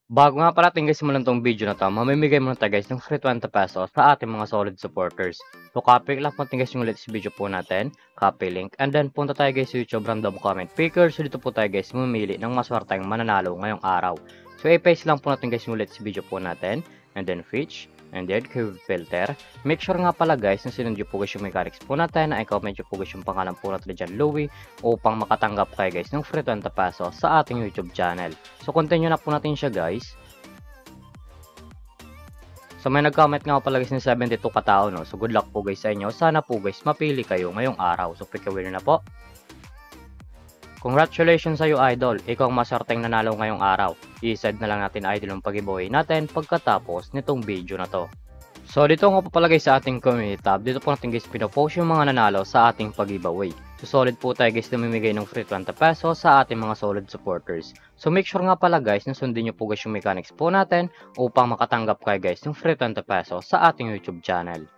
Bago nga pala natin guys simulan tong video na to, mamimigay muna tayo guys ng free 20 pesos sa ating mga solid supporters. So copy lang po natin guys yung latest video po natin, copy link, and then punta tayo guys sa YouTube random comment picker. So dito po tayo guys mamimili ng maswerteng mananalo ngayong araw. So i-paste lang po natin guys yung latest video po natin, and then fetch, and then curve filter. Make sure nga pala guys na sinunod po guys yung mechanics po natin, na i-comment po guys yung pangalan po natin dyan Louie, upang makatanggap kayo guys ng free 20 pesos sa ating YouTube channel. So continue na po natin siya guys. So may nag-comment nga pala guys ng 72 katao, no. So good luck po guys sa inyo. Sana po guys mapili kayo ngayong araw. So pick a winner na po. Congratulations sa iyo idol. Ikaw ang masarteng nanalo ngayong araw. I-send na lang natin idol ang pag-giveaway natin pagkatapos nitong video na to. So dito nga po pala guys sa ating community tab. Dito po natin guys pinopost yung mga nanalo sa ating pag-giveaway. So solid po tayo guys na mamimigay ng free 20 pesos sa ating mga solid supporters. So make sure nga pala guys na sundin nyo po guys yung mechanics po natin upang makatanggap kayo guys ng free 20 pesos sa ating YouTube channel.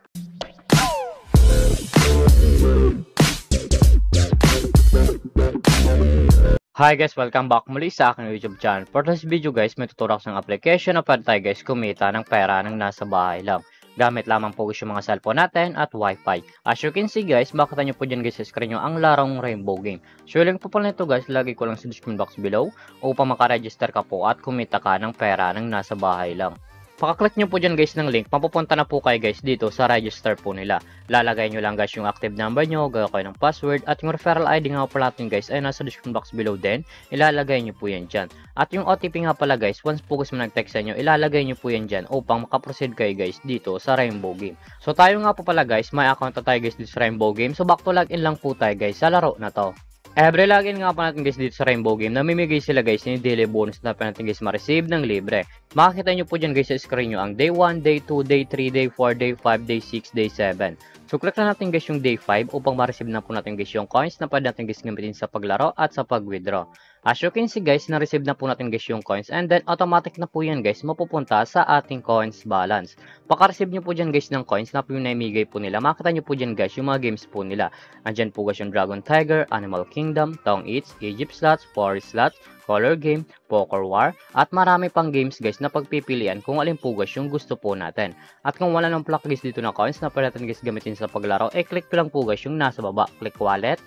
Hi guys, welcome back muli sa aking YouTube channel. For this video guys, may tuturo ako ng application na pwede tayo guys kumita ng pera ng nasa bahay lang. Gamit lamang po guys yung mga cellphone natin at wifi. As you can see guys, makita nyo po dyan guys sa screen nyo ang larong Rainbow Game. So link po pala nito guys, lagi ko lang sa description box below upang makaregister ka po at kumita ka ng pera ng nasa bahay lang. Pakaklik nyo po dyan guys ng link, mapupunta na po kayo guys dito sa register po nila. Lalagay nyo lang guys yung active number nyo, gagawa kayo ng password, at yung referral ID nga pala natin guys ay nasa description box below din. Ilalagay nyo po yan dyan. At yung OTP nga pala guys, once po guys mo nag-text sa inyo, ilalagay nyo po yan dyan upang makaproceed kayo guys dito sa Rainbow Game. So tayo nga po pala guys, may account na tayo guys dito sa Rainbow Game. So back to login lang po tayo guys sa laro na to. Every login nga po natin guys dito sa Rainbow Game, namimigay sila guys ng daily bonus na natin guys ma-receive ng libre. Makikita nyo po dyan guys sa screen nyo ang day 1, day 2, day 3, day 4, day 5, day 6, day 7. So click na natin guys yung day 5 upang ma-receive na po natin guys yung coins na pwede natin guys gamitin sa paglaro at sa pag-withdraw. As you can see guys, na-receive na po natin guys yung coins, and then automatic na po yan guys mapupunta sa ating coins balance. Paka-receive nyo po dyan guys ng coins na po yung naimigay po nila, makita nyo po dyan guys yung mga games po nila. Andyan po guys yung Dragon Tiger, Animal Kingdom, Tong Eats, Egypt Slots, Forest Slots, Color Game, Poker War, at marami pang games guys na pagpipilian kung alin po guys yung gusto po natin. At kung wala nang plak guys dito na coins na pwede natin guys gamitin sa paglaro, click lang po guys yung nasa baba, click wallet.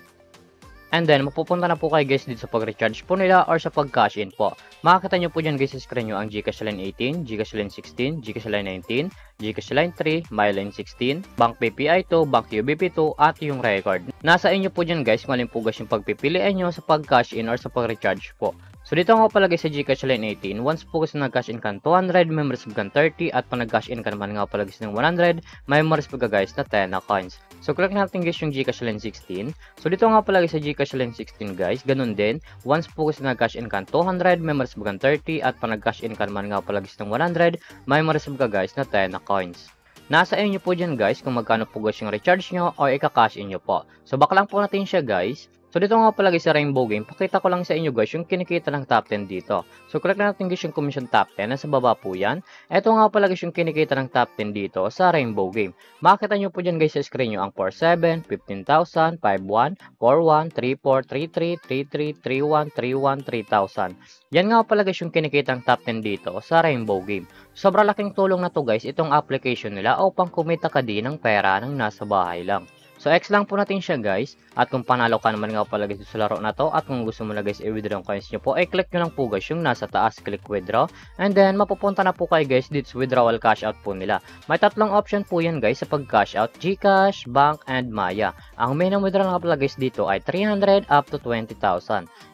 And then, mapupunta na po kayo guys dito sa pag-recharge po nila or sa pag-cash in po. Makikita nyo po dyan guys sa screen nyo ang GCash Line 18, GCash Line 16, GCash Line 19, GCash Line 3, MyLine 16, Bank BPI 2, Bank UBP 2, at yung record. Nasa inyo po dyan guys kung alin po guys yung pagpipilian nyo sa pag-cash in or sa pag-recharge po. So dito nga palagay sa GCash Line 18, once po kasi nag-cash in ka 200, may ma-receive ka 30, at pag nag-cash in ka naman nga palagay ng 100, may ma-receive ka guys na 10 na coins. So click natin guys yung GCash Line 16. So dito nga palagay sa GCash Line 16 guys, ganun din. Once po kasi nag-cash in ka 200, may ma-receive ka 30, at pag nag-cash in ka naman nga palagay ng 100, may ma-receive ka guys na 10 na coins. Nasa inyo po dyan guys kung magkano po guys yung recharge nyo o ika-cash in nyo po. So back lang po natin siya guys. So dito nga palagi sa Rainbow Game, pakita ko lang sa inyo guys yung kinikita ng top 10 dito. So click na natin guys yung commission top 10, nasa baba po yan. Ito nga palagi yung kinikita ng top 10 dito sa Rainbow Game. Makita nyo po dyan guys sa screen nyo ang 47, 15,000, 51, 41, 34, 33, 33, 31, 31, 3,000. Yan nga palagi yung kinikita ng top 10 dito sa Rainbow Game. Sobrang laking tulong na to guys itong application nila upang kumita ka din ng pera ng nasa bahay lang. So X lang po natin siya guys, at kung panalo ka naman nga pala guys sa laro na to, at kung gusto mo na guys i-withdraw ang coins nyo po, click nyo lang po guys yung nasa taas, click withdraw, and then mapupunta na po kayo guys dito sa withdrawal cash out po nila. May tatlong option po yan guys sa pag cash out, GCash, Bank, and Maya. Ang minimum withdrawal nga pala guys dito ay 300 up to 20,000.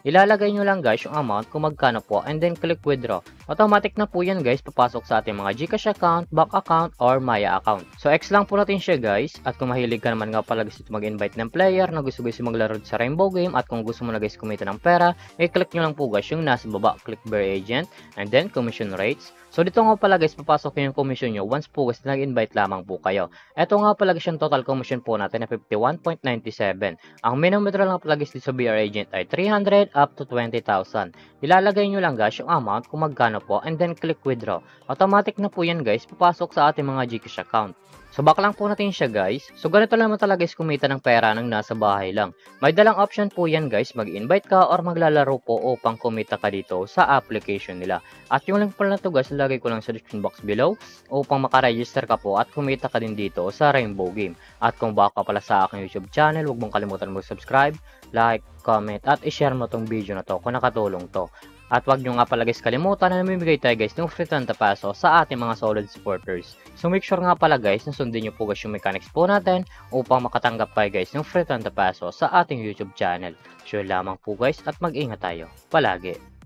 Ilalagay nyo lang guys yung amount kung magkano po, and then click withdraw. Automatic na po yan guys papasok sa ating mga GCash account, Bank account, or Maya account. So X lang po natin siya guys, at kung mahilig ka naman nga pala guys mag-invite ng player na gusto guys maglaro sa Rainbow Game, at kung gusto mo na guys kumita ng pera, click nyo lang po guys yung nasa baba, click Bear Agent, and then commission rates. So dito nga pala guys, papasok yung commission nyo once po guys nag-invite lamang po kayo. Ito nga pala guys yung total commission po natin na 51.97. Ang minimum withdrawal nga pala guys dito sa BR agent ay 300 up to 20,000. Ilalagay nyo lang guys yung amount kung magkano po and then click withdraw. Automatic na po yan guys, papasok sa ating mga GCash account. So back lang po natin siya guys. So ganito naman talaga guys kumita ng pera ng nasa bahay lang. May dalang option po yan guys, mag-invite ka or maglalaro po upang kumita ka dito sa application nila. At yung link pala na to guys, lagay ko lang sa description box below upang makaregister ka po at kumita ka din dito sa Rainbow Game. At kung bago ka pala sa aking YouTube channel, huwag mong kalimutan mag-subscribe, like, comment at i-share mo tong video na to kung nakatulong to. At wag nyo nga pala guys kalimutan na namimigay tayo guys ng free 20 peso sa ating mga solid supporters. So make sure nga pala guys na sundin nyo po guys yung mechanics po natin upang makatanggap tayo guys ng free 20 peso sa ating YouTube channel. Sure lamang po guys at mag-ingat tayo palagi.